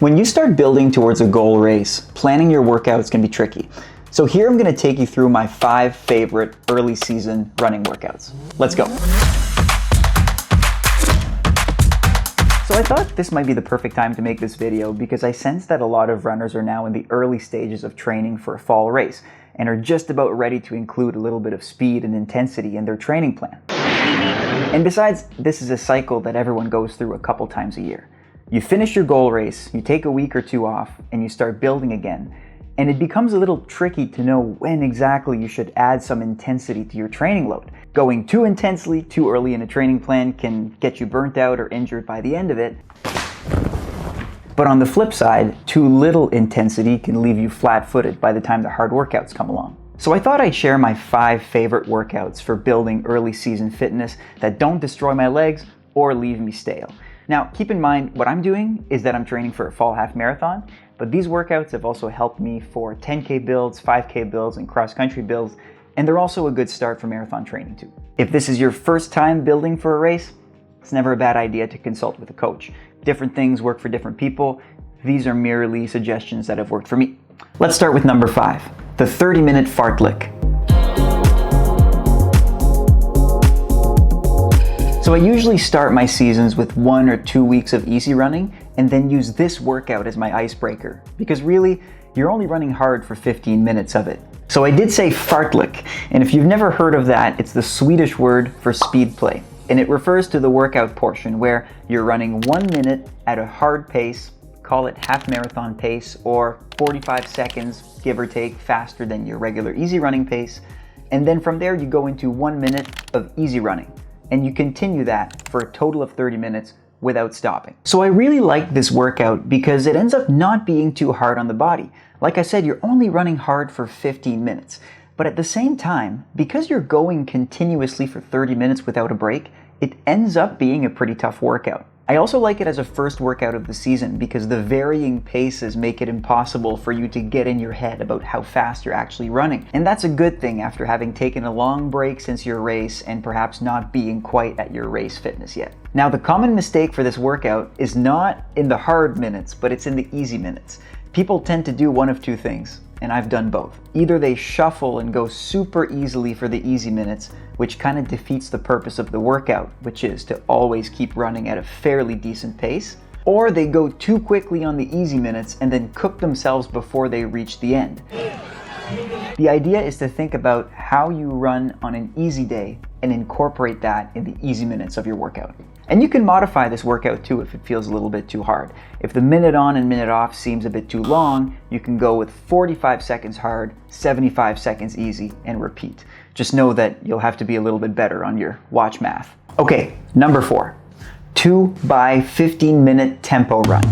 When you start building towards a goal race, planning your workouts can be tricky. So here I'm going to take you through my 5 favorite early season running workouts. Let's go. So I thought this might be the perfect time to make this video because I sense that a lot of runners are now in the early stages of training for a fall race and are just about ready to include a little bit of speed and intensity in their training plan. And besides, this is a cycle that everyone goes through a couple times a year. You finish your goal race, you take a week or 2 off, and you start building again. And it becomes a little tricky to know when exactly you should add some intensity to your training load. Going too intensely too early in a training plan can get you burnt out or injured by the end of it. But on the flip side, too little intensity can leave you flat-footed by the time the hard workouts come along. So I thought I'd share my 5 favorite workouts for building early season fitness that don't destroy my legs or leave me stale. Now, keep in mind, what I'm doing is that I'm training for a fall half marathon, but these workouts have also helped me for 10K builds, 5K builds, and cross-country builds, and they're also a good start for marathon training too. If this is your first time building for a race, it's never a bad idea to consult with a coach. Different things work for different people. These are merely suggestions that have worked for me. Let's start with number 5, the 30-minute Fartlek. So I usually start my seasons with 1 or 2 weeks of easy running and then use this workout as my icebreaker, because really, you're only running hard for 15 minutes of it. So I did say Fartlek, and if you've never heard of that, it's the Swedish word for speed play. And it refers to the workout portion where you're running 1 minute at a hard pace, call it half marathon pace, or 45 seconds, give or take, faster than your regular easy running pace. And then from there, you go into 1 minute of easy running. And you continue that for a total of 30 minutes without stopping. So I really like this workout because it ends up not being too hard on the body. Like I said, you're only running hard for 15 minutes. But at the same time, because you're going continuously for 30 minutes without a break, it ends up being a pretty tough workout. I also like it as a first workout of the season because the varying paces make it impossible for you to get in your head about how fast you're actually running. And that's a good thing after having taken a long break since your race and perhaps not being quite at your race fitness yet. Now, the common mistake for this workout is not in the hard minutes, but it's in the easy minutes. People tend to do one of 2 things, and I've done both. Either they shuffle and go super easily for the easy minutes, which kind of defeats the purpose of the workout, which is to always keep running at a fairly decent pace, or they go too quickly on the easy minutes and then cook themselves before they reach the end. The idea is to think about how you run on an easy day and incorporate that in the easy minutes of your workout. And you can modify this workout too if it feels a little bit too hard. If the minute on and minute off seems a bit too long, you can go with 45 seconds hard, 75 seconds easy, and repeat. Just know that you'll have to be a little bit better on your watch math. Okay, number 4, 2 by 15-minute tempo run.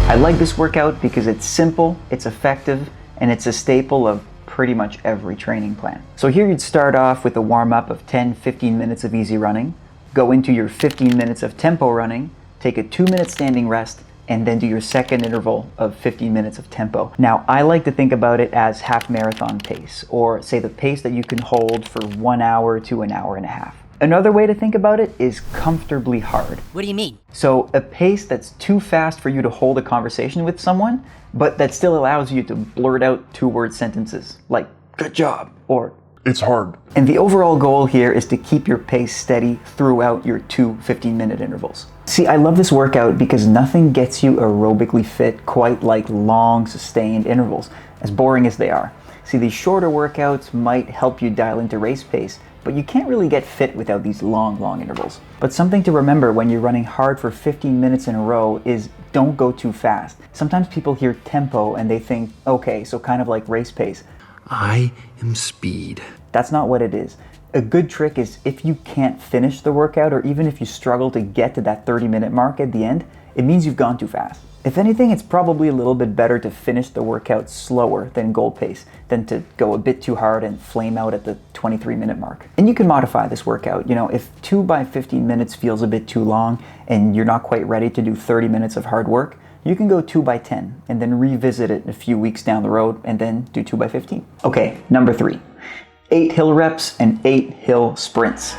I like this workout because it's simple, it's effective, and it's a staple of pretty much every training plan. So here you'd start off with a warm-up of 10-15 minutes of easy running, go into your 15 minutes of tempo running, take a 2-minute standing rest, and then do your second interval of 15 minutes of tempo. Now, I like to think about it as half marathon pace, or say the pace that you can hold for 1 hour to an hour and a half. Another way to think about it is comfortably hard. What do you mean? So a pace that's too fast for you to hold a conversation with someone, but that still allows you to blurt out 2-word sentences like, "Good job," or "It's hard." And the overall goal here is to keep your pace steady throughout your 2 15-minute intervals. See, I love this workout because nothing gets you aerobically fit quite like long, sustained intervals, as boring as they are. See, these shorter workouts might help you dial into race pace, but you can't really get fit without these long intervals. But something to remember when you're running hard for 15 minutes in a row is don't go too fast. Sometimes people hear tempo and they think, okay, so kind of like race pace. I am speed. That's not what it is. A good trick is if you can't finish the workout, or even if you struggle to get to that 30-minute mark at the end, it means you've gone too fast. If anything, it's probably a little bit better to finish the workout slower than goal pace than to go a bit too hard and flame out at the 23-minute mark. And you can modify this workout. You know, if 2 by 15 minutes feels a bit too long and you're not quite ready to do 30 minutes of hard work, you can go 2 by 10 and then revisit it a few weeks down the road and then do 2 by 15. Okay, number 3, 8 hill reps and 8 hill sprints.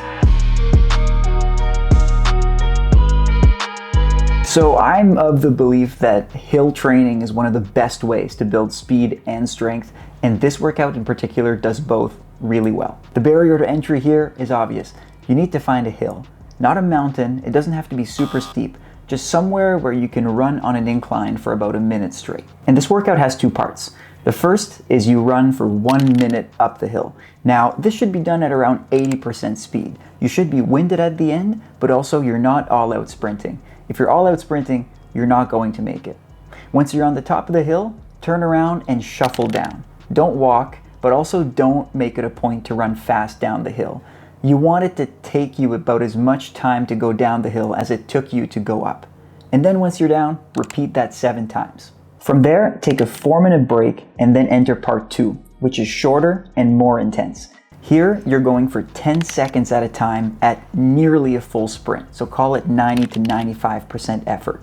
So I'm of the belief that hill training is one of the best ways to build speed and strength, and this workout in particular does both really well. The barrier to entry here is obvious. You need to find a hill, not a mountain. It doesn't have to be super steep, just somewhere where you can run on an incline for about a minute straight. And this workout has two parts. The first is you run for 1 minute up the hill. Now, this should be done at around 80% speed. You should be winded at the end, but also you're not all out sprinting. If you're all out sprinting, you're not going to make it. Once you're on the top of the hill, turn around and shuffle down. Don't walk, but also don't make it a point to run fast down the hill. You want it to take you about as much time to go down the hill as it took you to go up. And then once you're down, repeat that 7 times. From there, take a 4-minute break and then enter part 2, which is shorter and more intense. Here, you're going for 10 seconds at a time at nearly a full sprint, so call it 90 to 95% effort.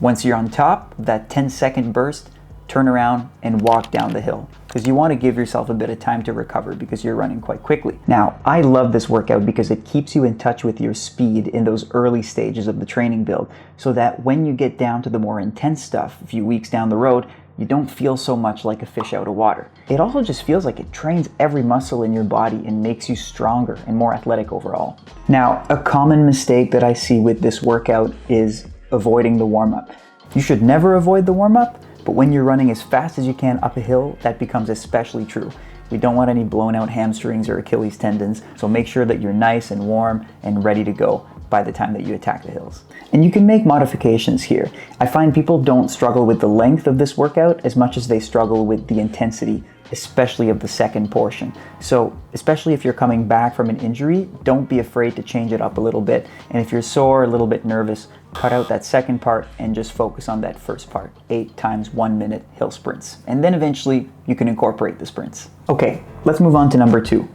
Once you're on top of that 10-second burst, turn around and walk down the hill, because you want to give yourself a bit of time to recover because you're running quite quickly. Now, I love this workout because it keeps you in touch with your speed in those early stages of the training build, so that when you get down to the more intense stuff a few weeks down the road, you don't feel so much like a fish out of water. It also just feels like it trains every muscle in your body and makes you stronger and more athletic overall. Now, a common mistake that I see with this workout is avoiding the warm-up. You should never avoid the warm-up, but when you're running as fast as you can up a hill, that becomes especially true. We don't want any blown out hamstrings or Achilles tendons, so make sure that you're nice and warm and ready to go by the time that you attack the hills. And you can make modifications here. I find people don't struggle with the length of this workout as much as they struggle with the intensity, especially of the second portion. So, especially if you're coming back from an injury, don't be afraid to change it up a little bit. And if you're sore, a little bit nervous, cut out that second part and just focus on that first part. 8 times 1 minute hill sprints. And then eventually you can incorporate the sprints. Okay, let's move on to number 2.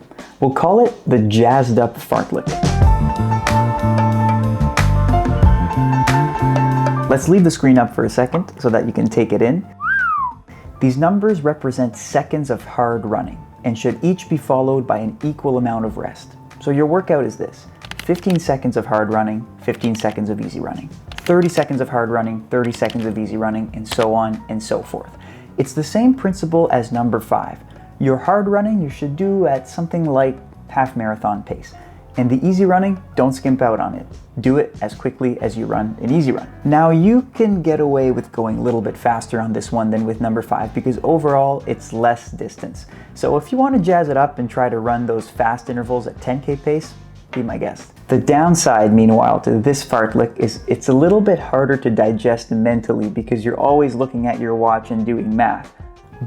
We'll call it the jazzed up fartlek. Let's leave the screen up for a second so that you can take it in. These numbers represent seconds of hard running and should each be followed by an equal amount of rest. So your workout is this: 15 seconds of hard running, 15 seconds of easy running, 30 seconds of hard running, 30 seconds of easy running, and so on and so forth. It's the same principle as number 5. Your hard running you should do at something like half marathon pace. And the easy running, don't skimp out on it. Do it as quickly as you run an easy run. Now you can get away with going a little bit faster on this one than with number 5 because overall it's less distance. So if you want to jazz it up and try to run those fast intervals at 10K pace, be my guest. The downside, meanwhile, to this fartlek is it's a little bit harder to digest mentally because you're always looking at your watch and doing math.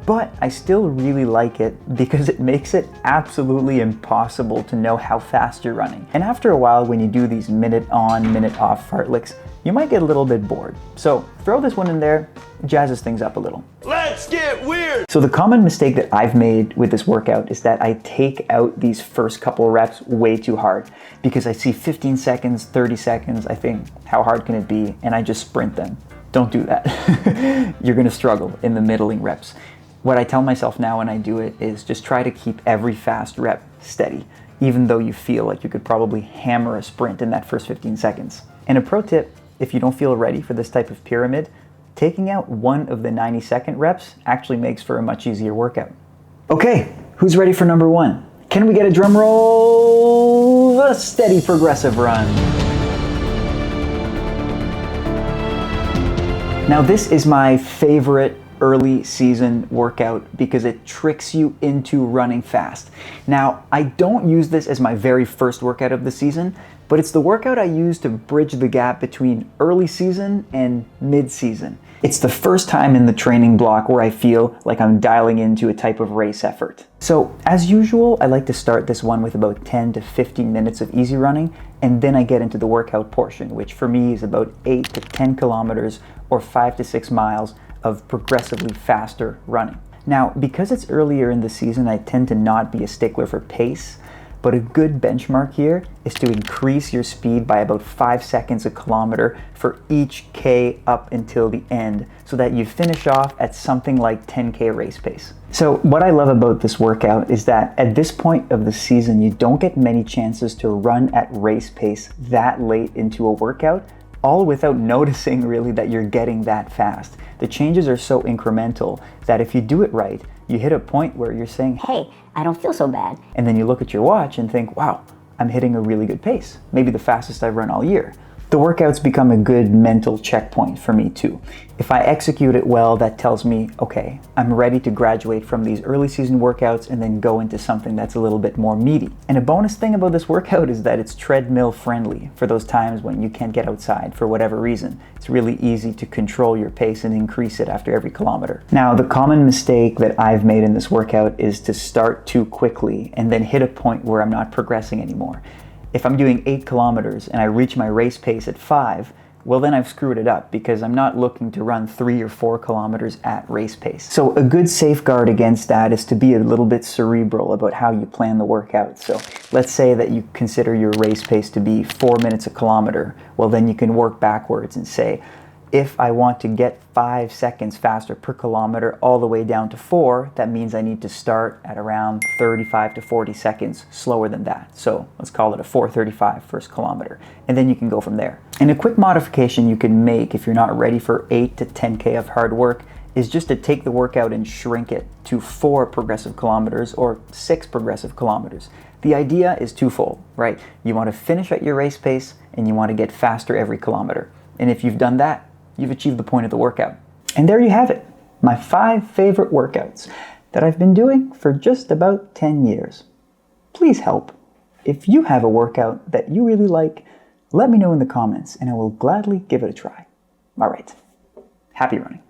But I still really like it because it makes it absolutely impossible to know how fast you're running. And after a while, when you do these minute on, minute off fartleks, you might get a little bit bored. So throw this one in there, jazzes things up a little. Let's get weird! So the common mistake that I've made with this workout is that I take out these first couple reps way too hard because I see 15 seconds, 30 seconds, I think, how hard can it be? And I just sprint them. Don't do that. You're gonna struggle in the middling reps. What I tell myself now when I do it is just try to keep every fast rep steady, even though you feel like you could probably hammer a sprint in that first 15 seconds. And a pro tip, if you don't feel ready for this type of pyramid, taking out one of the 90-second reps actually makes for a much easier workout. Okay, who's ready for number 1? Can we get a drum roll? A steady progressive run. Now this is my favorite early season workout because it tricks you into running fast. Now, I don't use this as my very first workout of the season, but it's the workout I use to bridge the gap between early season and mid-season. It's the first time in the training block where I feel like I'm dialing into a type of race effort. So, as usual, I like to start this one with about 10 to 15 minutes of easy running, and then I get into the workout portion, which for me is about 8 to 10 kilometers or 5 to 6 miles of progressively faster running. Now, because it's earlier in the season, I tend to not be a stickler for pace, but a good benchmark here is to increase your speed by about 5 seconds a kilometer for each K up until the end, so that you finish off at something like 10K race pace. So what I love about this workout is that at this point of the season, you don't get many chances to run at race pace that late into a workout, all without noticing really that you're getting that fast. The changes are so incremental that if you do it right, you hit a point where you're saying, hey, I don't feel so bad. and then you look at your watch and think, wow, I'm hitting a really good pace, maybe the fastest I've run all year. The workouts become a good mental checkpoint for me too. If I execute it well, that tells me, okay, I'm ready to graduate from these early season workouts and then go into something that's a little bit more meaty. And a bonus thing about this workout is that it's treadmill friendly for those times when you can't get outside for whatever reason. It's really easy to control your pace and increase it after every kilometer. Now, the common mistake that I've made in this workout is to start too quickly and then hit a point where I'm not progressing anymore. If I'm doing 8 kilometers and I reach my race pace at 5, well then I've screwed it up because I'm not looking to run 3 or 4 kilometers at race pace. So a good safeguard against that is to be a little bit cerebral about how you plan the workout. So let's say that you consider your race pace to be 4 minutes a kilometer. Well then you can work backwards and say, if I want to get 5 seconds faster per kilometer all the way down to 4, that means I need to start at around 35 to 40 seconds slower than that. So let's call it a 4:35 first kilometer. And then you can go from there. And a quick modification you can make if you're not ready for 8 to 10K of hard work is just to take the workout and shrink it to 4 progressive kilometers or 6 progressive kilometers. The idea is twofold, right? You want to finish at your race pace and you want to get faster every kilometer. And if you've done that, you've achieved the point of the workout. And there you have it, my 5 favorite workouts that I've been doing for just about 10 years. Please help. If you have a workout that you really like, let me know in the comments and I will gladly give it a try. All right, happy running.